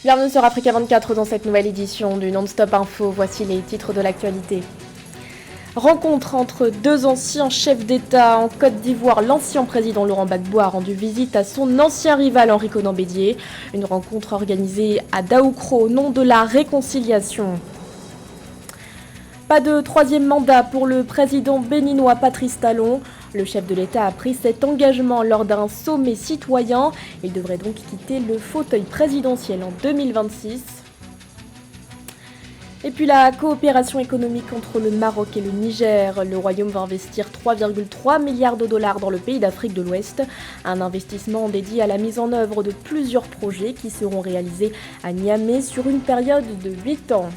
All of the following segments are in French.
Bienvenue sur Africa 24 dans cette nouvelle édition du Non-Stop Info. Voici les titres de l'actualité. Rencontre entre deux anciens chefs d'État en Côte d'Ivoire. L'ancien président Laurent Gbagbo a rendu visite à son ancien rival Henri Konan Bédié. Une rencontre organisée à Daoukro au nom de la réconciliation. Pas de troisième mandat pour le président béninois Patrice Talon. Le chef de l'État a pris cet engagement lors d'un sommet citoyen. Il devrait donc quitter le fauteuil présidentiel en 2026. Et puis la coopération économique entre le Maroc et le Niger. Le Royaume va investir 3,3 milliards de dollars dans le pays d'Afrique de l'Ouest. Un investissement dédié à la mise en œuvre de plusieurs projets qui seront réalisés à Niamey sur une période de 8 ans.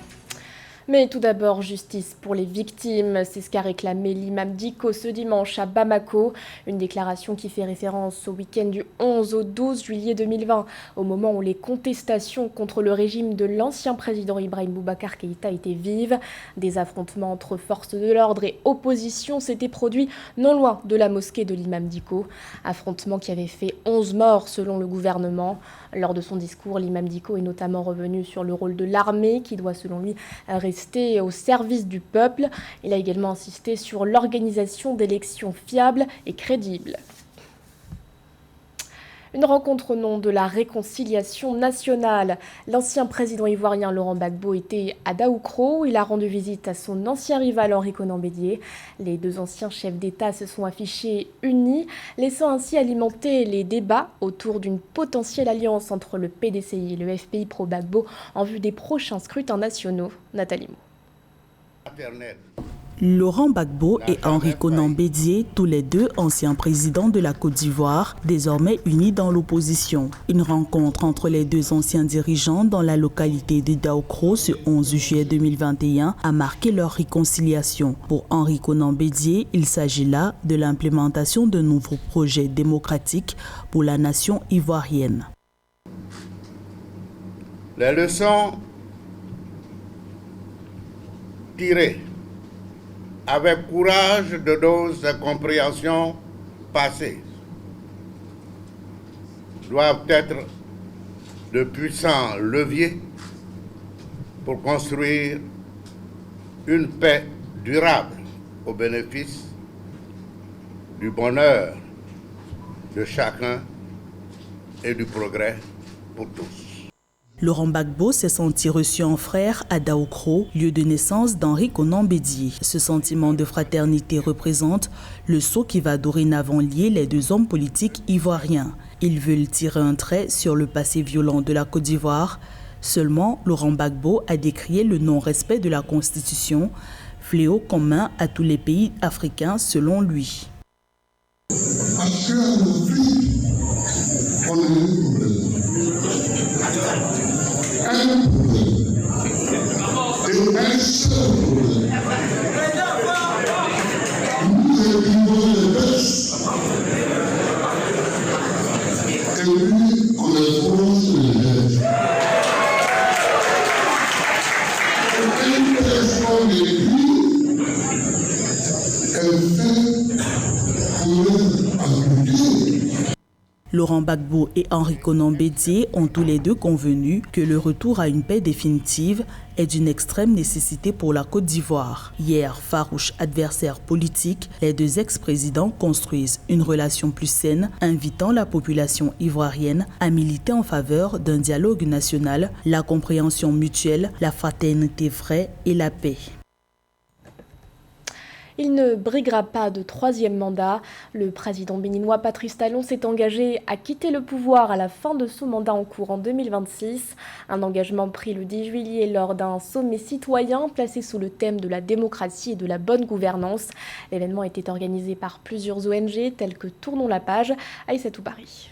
Mais tout d'abord, justice pour les victimes. C'est ce qu'a réclamé l'imam Dicko ce dimanche à Bamako. Une déclaration qui fait référence au week-end du 11 au 12 juillet 2020, au moment où les contestations contre le régime de l'ancien président Ibrahim Boubacar Keïta étaient vives. Des affrontements entre forces de l'ordre et opposition s'étaient produits non loin de la mosquée de l'imam Dicko. Affrontements qui avaient fait 11 morts selon le gouvernement. Lors de son discours, l'imam Dicko est notamment revenu sur le rôle de l'armée qui doit selon lui rester au service du peuple. Il a également insisté sur l'organisation d'élections fiables et crédibles. Une rencontre au nom de la réconciliation nationale. L'ancien président ivoirien Laurent Gbagbo était à Daoukro. Il a rendu visite à son ancien rival Henri Konan Bédié. Les deux anciens chefs d'État se sont affichés unis, laissant ainsi alimenter les débats autour d'une potentielle alliance entre le PDCI et le FPI pro-Gbagbo en vue des prochains scrutins nationaux. Nathalie Mou. Laurent Gbagbo et Henri Konan Bédié, tous les deux anciens présidents de la Côte d'Ivoire, désormais unis dans l'opposition. Une rencontre entre les deux anciens dirigeants dans la localité de Daoukro ce 11 juillet 2021 a marqué leur réconciliation. Pour Henri Konan Bédié, il s'agit là de l'implémentation de nouveaux projets démocratiques pour la nation ivoirienne. Les leçons tirées avec courage de nos incompréhensions passées doivent être de puissants leviers pour construire une paix durable au bénéfice du bonheur de chacun et du progrès pour tous. Laurent Gbagbo s'est senti reçu en frère à Daoukro, lieu de naissance d'Henri Konan Bédié. Ce sentiment de fraternité représente le sceau qui va dorénavant lier les deux hommes politiques ivoiriens. Ils veulent tirer un trait sur le passé violent de la Côte d'Ivoire. Seulement, Laurent Gbagbo a décrié le non-respect de la Constitution, fléau commun à tous les pays africains selon lui. Laurent Gbagbo et Henri Konan Bédié ont tous les deux convenu que le retour à une paix définitive est d'une extrême nécessité pour la Côte d'Ivoire. Hier, farouches adversaires politiques, les deux ex-présidents construisent une relation plus saine, invitant la population ivoirienne à militer en faveur d'un dialogue national, la compréhension mutuelle, la fraternité vraie et la paix. Il ne briguera pas de troisième mandat. Le président béninois Patrice Talon s'est engagé à quitter le pouvoir à la fin de son mandat en cours en 2026. Un engagement pris le 10 juillet lors d'un sommet citoyen placé sous le thème de la démocratie et de la bonne gouvernance. L'événement était organisé par plusieurs ONG telles que Tournons la page, Aïssatou Paris.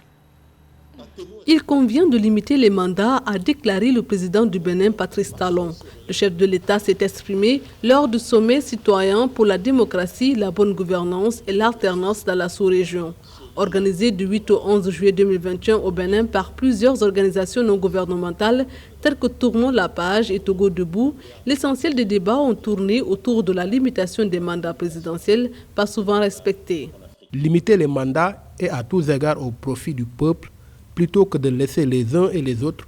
Il convient de limiter les mandats, a déclaré le président du Bénin, Patrice Talon. Le chef de l'État s'est exprimé lors du sommet citoyen pour la démocratie, la bonne gouvernance et l'alternance dans la sous-région. Organisé du 8 au 11 juillet 2021 au Bénin par plusieurs organisations non gouvernementales telles que Tournons la page et Togo Debout, l'essentiel des débats ont tourné autour de la limitation des mandats présidentiels, pas souvent respectés. Limiter les mandats est à tous égards au profit du peuple, plutôt que de laisser les uns et les autres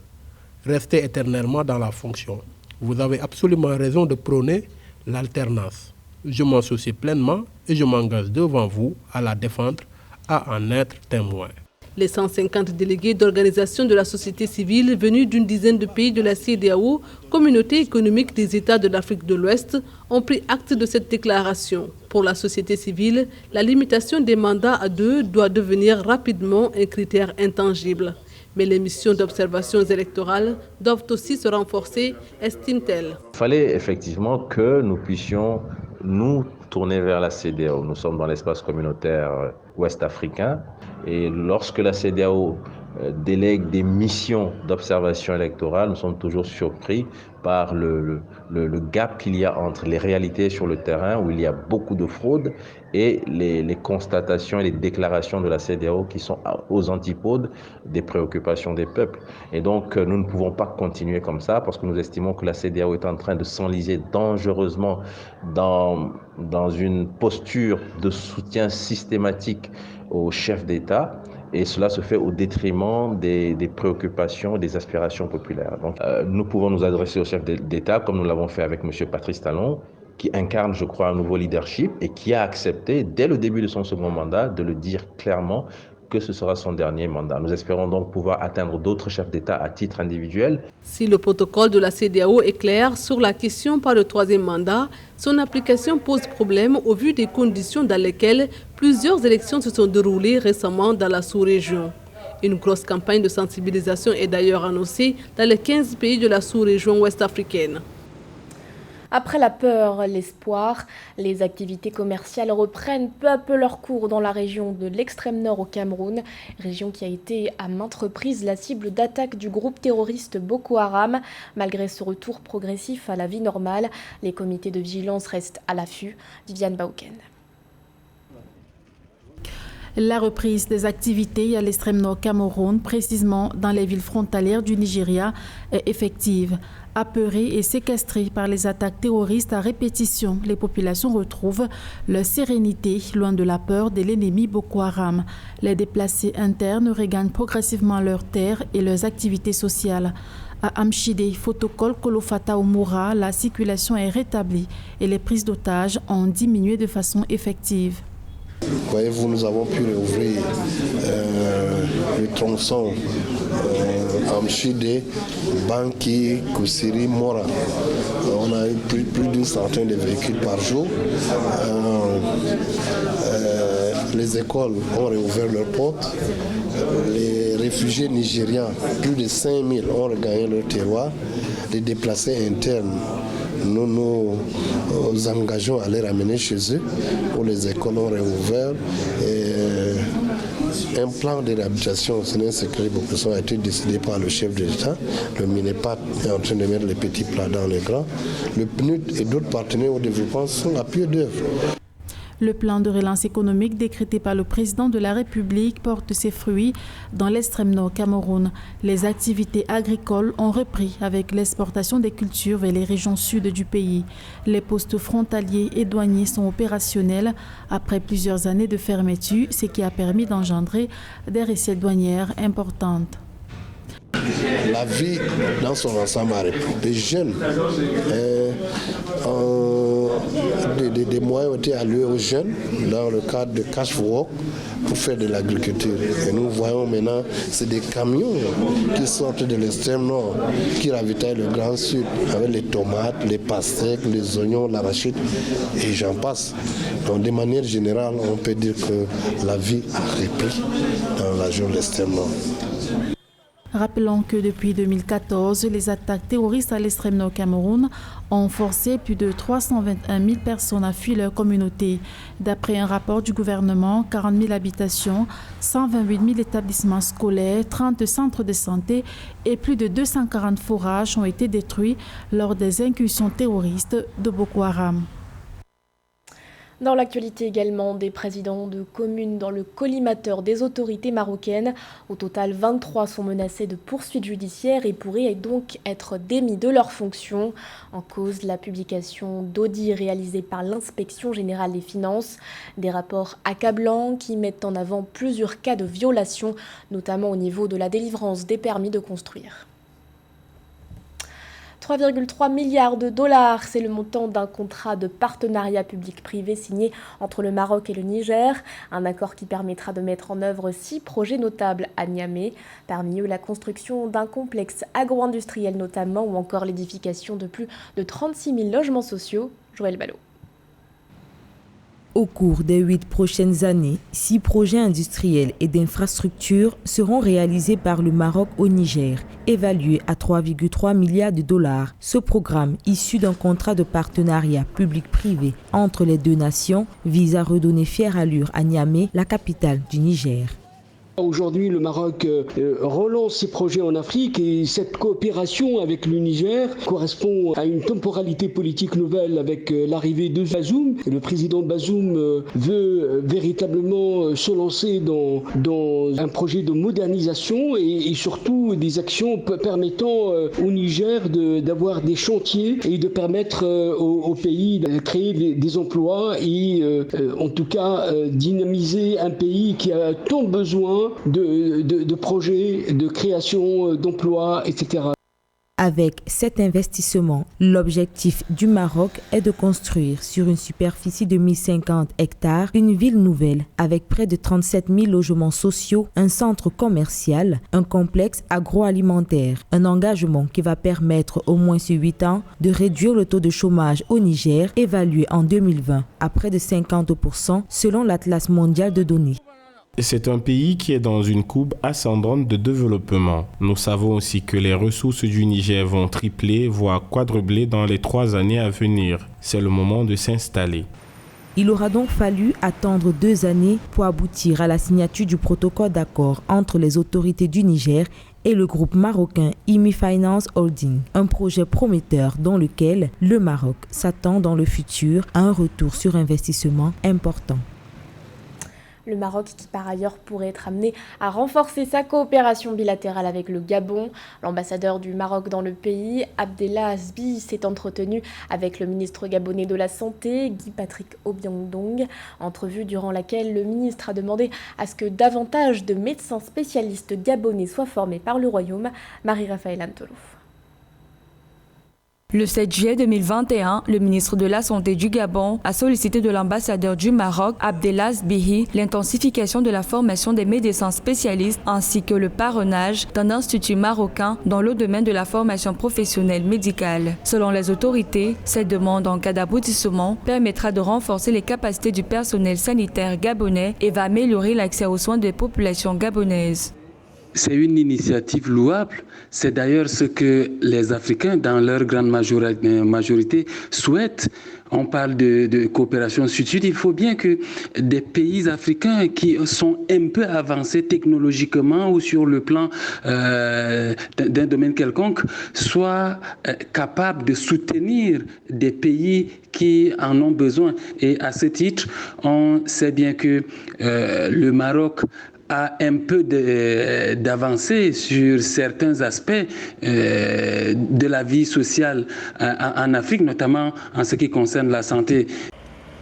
rester éternellement dans la fonction. Vous avez absolument raison de prôner l'alternance. Je m'en soucie pleinement et je m'engage devant vous à la défendre, à en être témoin. Les 150 délégués d'organisations de la société civile venus d'une dizaine de pays de la CEDEAO, communauté économique des États de l'Afrique de l'Ouest, ont pris acte de cette déclaration. Pour la société civile, la limitation des mandats à 2 doit devenir rapidement un critère intangible. Mais les missions d'observation électorales doivent aussi se renforcer, estime-t-elle. Il fallait effectivement que nous puissions nous tourner vers la CEDEAO. Nous sommes dans l'espace communautaire ouest-africain et lorsque la CEDEAO délègue des missions d'observation électorale, nous sommes toujours surpris par le gap qu'il y a entre les réalités sur le terrain où il y a beaucoup de fraude et les constatations et les déclarations de la CEDEAO qui sont aux antipodes des préoccupations des peuples. Et donc nous ne pouvons pas continuer comme ça parce que nous estimons que la CEDEAO est en train de s'enliser dangereusement dans une posture de soutien systématique aux chefs d'État. Et cela se fait au détriment des préoccupations et des aspirations populaires. Donc, nous pouvons nous adresser au chef d'État, comme nous l'avons fait avec M. Patrice Talon, qui incarne, je crois, un nouveau leadership et qui a accepté, dès le début de son second mandat, de le dire clairement que ce sera son dernier mandat. Nous espérons donc pouvoir atteindre d'autres chefs d'État à titre individuel. Si le protocole de la CEDEAO est clair sur la question par le troisième mandat, son application pose problème au vu des conditions dans lesquelles plusieurs élections se sont déroulées récemment dans la sous-région. Une grosse campagne de sensibilisation est d'ailleurs annoncée dans les 15 pays de la sous-région ouest-africaine. Après la peur, l'espoir, les activités commerciales reprennent peu à peu leur cours dans la région de l'extrême nord au Cameroun, région qui a été à maintes reprises la cible d'attaques du groupe terroriste Boko Haram. Malgré ce retour progressif à la vie normale, les comités de vigilance restent à l'affût. Viviane Bauken. La reprise des activités à l'extrême nord Cameroun, précisément dans les villes frontalières du Nigeria, est effective. Apeurées et séquestrées par les attaques terroristes à répétition, les populations retrouvent leur sérénité loin de la peur de l'ennemi Boko Haram. Les déplacés internes regagnent progressivement leurs terres et leurs activités sociales. À Amchide, Fotokol, Kolofata ou Moura, la circulation est rétablie et les prises d'otages ont diminué de façon effective. Voyez-vous, nous avons pu réouvrir le tronçon Amchide, Banki, Kusiri, Mora. On a eu plus d'une centaine de véhicules par jour. Les écoles ont réouvert leurs portes. Les réfugiés nigériens, plus de 5000, ont regagné leur terroir. Les déplacés internes, nous nous engageons à les ramener chez eux, où les écoles ont réouvert. Un plan de réhabilitation, ce n'est un secret, a été décidé par le chef de l'État. Le MINEPAT est en train de mettre les petits plats dans les grands. Le PNUD et d'autres partenaires au développement sont à pied d'œuvre. Le plan de relance économique décrété par le président de la République porte ses fruits dans l'extrême nord Cameroun. Les activités agricoles ont repris avec l'exportation des cultures vers les régions sud du pays. Les postes frontaliers et douaniers sont opérationnels après plusieurs années de fermeture, ce qui a permis d'engendrer des recettes douanières importantes. La vie dans son ensemble a repris. Les jeunes, des moyens ont été alloués aux jeunes dans le cadre de Cash for Work pour faire de l'agriculture. Et nous voyons maintenant, c'est des camions qui sortent de l'extrême nord, qui ravitaillent le Grand Sud avec les tomates, les pastèques, les oignons, l'arachide et j'en passe. Donc de manière générale, on peut dire que la vie a repris dans la région de l'extrême nord. Rappelons que depuis 2014, les attaques terroristes à l'extrême nord Cameroun ont forcé plus de 321 000 personnes à fuir leur communauté. D'après un rapport du gouvernement, 40 000 habitations, 128 000 établissements scolaires, 30 centres de santé et plus de 240 forages ont été détruits lors des incursions terroristes de Boko Haram. Dans l'actualité également, des présidents de communes dans le collimateur des autorités marocaines. Au total, 23 sont menacés de poursuites judiciaires et pourraient donc être démis de leurs fonctions. En cause, la publication d'audits réalisés par l'Inspection générale des finances. Des rapports accablants qui mettent en avant plusieurs cas de violation, notamment au niveau de la délivrance des permis de construire. 3,3 milliards de dollars, c'est le montant d'un contrat de partenariat public-privé signé entre le Maroc et le Niger. Un accord qui permettra de mettre en œuvre 6 projets notables à Niamey. Parmi eux, la construction d'un complexe agro-industriel notamment, ou encore l'édification de plus de 36 000 logements sociaux. Joël Ballot. Au cours des 8 prochaines années, 6 projets industriels et d'infrastructures seront réalisés par le Maroc au Niger, évalués à 3,3 milliards de dollars. Ce programme, issu d'un contrat de partenariat public-privé entre les deux nations, vise à redonner fière allure à Niamey, la capitale du Niger. Aujourd'hui, le Maroc relance ses projets en Afrique et cette coopération avec le Niger correspond à une temporalité politique nouvelle avec l'arrivée de Bazoum. Le président Bazoum veut véritablement se lancer dans un projet de modernisation et surtout des actions permettant au Niger d'avoir des chantiers et de permettre au pays de créer des emplois et en tout cas dynamiser un pays qui a tant besoin de projets, de création d'emplois, etc. Avec cet investissement, l'objectif du Maroc est de construire sur une superficie de 1050 hectares une ville nouvelle avec près de 37 000 logements sociaux, un centre commercial, un complexe agroalimentaire. Un engagement qui va permettre au moins sur 8 ans de réduire le taux de chômage au Niger, évalué en 2020 à près de 50% selon l'Atlas mondial de données. C'est un pays qui est dans une courbe ascendante de développement. Nous savons aussi que les ressources du Niger vont tripler, voire quadrupler dans les 3 années à venir. C'est le moment de s'installer. Il aura donc fallu attendre 2 années pour aboutir à la signature du protocole d'accord entre les autorités du Niger et le groupe marocain IMI Finance Holding, un projet prometteur dans lequel le Maroc s'attend dans le futur à un retour sur investissement important. Le Maroc qui par ailleurs pourrait être amené à renforcer sa coopération bilatérale avec le Gabon. L'ambassadeur du Maroc dans le pays, Abdellah Asbi, s'est entretenu avec le ministre gabonais de la Santé, Guy-Patrick Obiang-Dong. Entrevue durant laquelle le ministre a demandé à ce que davantage de médecins spécialistes gabonais soient formés par le Royaume. Marie-Raphaël Antolouf. Le 7 juillet 2021, le ministre de la Santé du Gabon a sollicité de l'ambassadeur du Maroc, Abdellah Asbihi, l'intensification de la formation des médecins spécialistes ainsi que le parrainage d'un institut marocain dans le domaine de la formation professionnelle médicale. Selon les autorités, cette demande en cas d'aboutissement permettra de renforcer les capacités du personnel sanitaire gabonais et va améliorer l'accès aux soins des populations gabonaises. C'est une initiative louable. C'est d'ailleurs ce que les Africains, dans leur grande majorité, souhaitent. On parle de coopération sud-sud. Il faut bien que des pays africains qui sont un peu avancés technologiquement ou sur le plan d'un domaine quelconque soient capables de soutenir des pays qui en ont besoin. Et à ce titre, on sait bien que le Maroc a un peu d'avancée sur certains aspects de la vie sociale en Afrique, notamment en ce qui concerne la santé.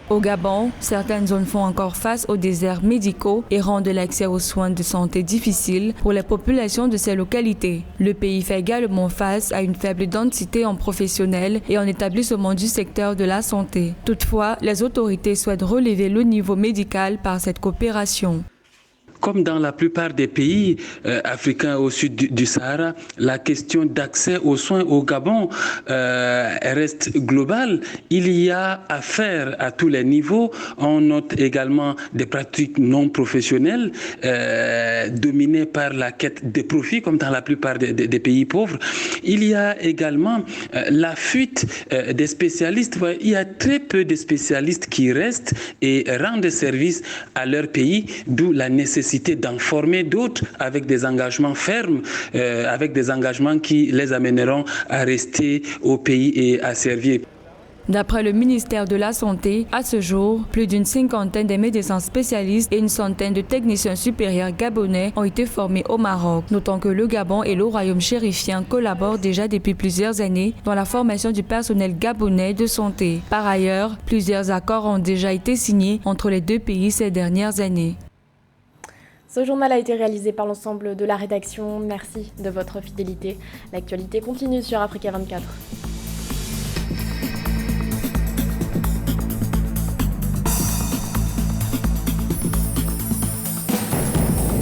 Au Gabon, certaines zones font encore face aux déserts médicaux et rendent l'accès aux soins de santé difficile pour les populations de ces localités. Le pays fait également face à une faible densité en professionnels et en établissements du secteur de la santé. Toutefois, les autorités souhaitent relever le niveau médical par cette coopération. Comme dans la plupart des pays africains au sud du Sahara, la question d'accès aux soins au Gabon reste globale. Il y a affaire à tous les niveaux. On note également des pratiques non professionnelles dominées par la quête des profits, comme dans la plupart des pays pauvres. Il y a également la fuite des spécialistes. Il y a très peu de spécialistes qui restent et rendent service à leur pays, d'où la nécessité d'en former d'autres avec des engagements fermes, avec des engagements qui les amèneront à rester au pays et à servir. D'après le ministère de la Santé, à ce jour, plus d'une 50aine de médecins spécialistes et une centaine de techniciens supérieurs gabonais ont été formés au Maroc. Notons que le Gabon et le Royaume chérifien collaborent déjà depuis plusieurs années dans la formation du personnel gabonais de santé. Par ailleurs, plusieurs accords ont déjà été signés entre les deux pays ces dernières années. Ce journal a été réalisé par l'ensemble de la rédaction. Merci de votre fidélité. L'actualité continue sur Africa 24.